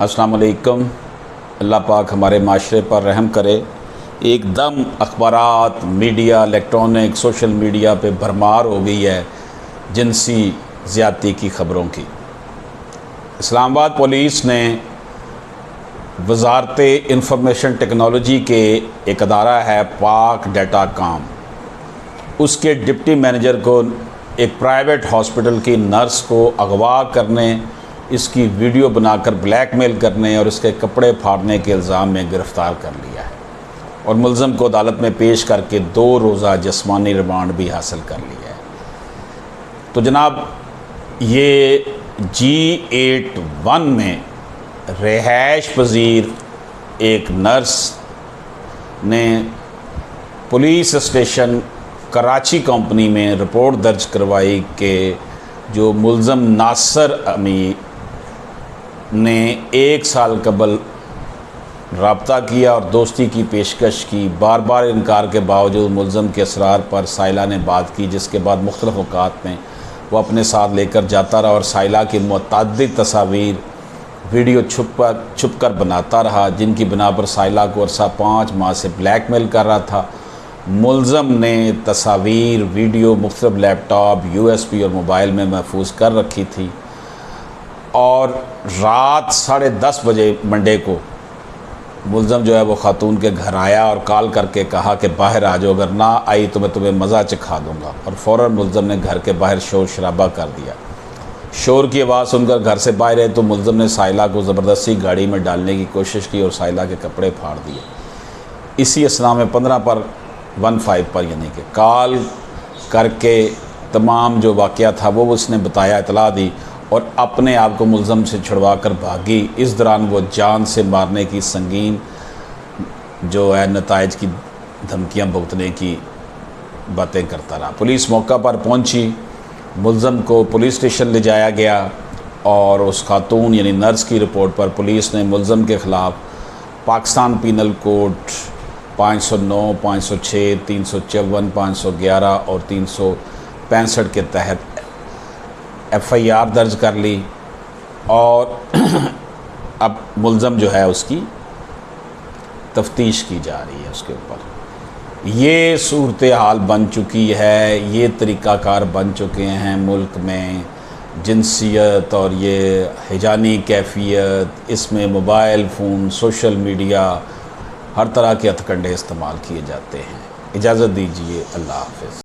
अस्सलाम वालेकुम। अल्लाह पाक हमारे माशरे पर रहम करे। एकदम अखबारात, मीडिया, इलेक्ट्रॉनिक, सोशल मीडिया पे भरमार हो गई है जिनसी ज़्यादती की ख़बरों की। इस्लामाबाद पुलिस ने वज़ारत इंफॉर्मेशन टेक्नोलॉजी के एक अदारा है पाक डाटा काम, उसके डिप्टी मैनेजर को एक प्राइवेट हॉस्पिटल की नर्स को अगवा करने, इसकी वीडियो बनाकर ब्लैकमेल करने और इसके कपड़े फाड़ने के इल्ज़ाम में गिरफ़्तार कर लिया है और मुलज़म को अदालत में पेश करके 2 रोज़ा जिस्मानी रिमांड भी हासिल कर लिया है। तो जनाब, ये G81 में रिहाइश पजीर एक नर्स ने पुलिस स्टेशन कराची कंपनी में रिपोर्ट दर्ज करवाई कि जो मुलज़म नासिर अमी ने 1 साल कबल रब्ता किया और दोस्ती की पेशकश की। बार बार इनकार के बावजूद मुलज़म के असरार पर साइला ने बात की, जिसके बाद मुख्तलिफ़ औक़ात में वो अपने साथ लेकर जाता रहा और साइला की मुतअद्दिद तस्वीर वीडियो छुप कर बनाता रहा, जिनकी बिना पर साइला को अरसा 5 माह से ब्लैकमेल कर रहा था। मुलज़म ने तस्वीर, वीडियो मुख्तलिफ़ लैपटॉप, USB और मोबाइल में महफूज कर रखी थी और रात 10:30 बजे मंडे को मुलज़म जो है वो ख़ातून के घर आया और कॉल करके कहा कि बाहर आ जाओ, अगर ना आई तो मैं तुम्हें मज़ा चखा दूँगा। और फ़ौरन मुलज़म ने घर के बाहर शोर शराबा कर दिया। शोर की आवाज़ सुनकर घर से बाहर आए तो मुलज़म ने साइला को ज़बरदस्ती गाड़ी में डालने की कोशिश की और साइला के कपड़े फाड़ दिए। इसी असना में 15 पर 15 पर यानी कि कॉल करके तमाम जो वाक़या था वो उसने बताया, इतला दी और अपने आप को मुलज़म से छुड़वा कर भागी। इस दौरान वो जान से मारने की संगीन जो है नताइज की धमकियां भुगतने की बातें करता रहा। पुलिस मौका पर पहुंची, मुलज़म को पुलिस स्टेशन ले जाया गया और उस खातून यानी नर्स की रिपोर्ट पर पुलिस ने मुलज़म के ख़िलाफ़ पाकिस्तान पीनल कोड 509, 506, 354, 511 और 365 के तहत FIR दर्ज कर ली और अब मुलज़म जो है उसकी तफ्तीश की जा रही है उसके ऊपर। ये सूरत हाल बन चुकी है, ये तरीक़ाकार बन चुके हैं मुल्क में। जिनसियत और ये हिजानी कैफियत, इसमें मोबाइल फ़ोन, सोशल मीडिया, हर तरह के हथकंडे इस्तेमाल किए जाते हैं। इजाज़त दीजिए, अल्लाह हाफ़िज़।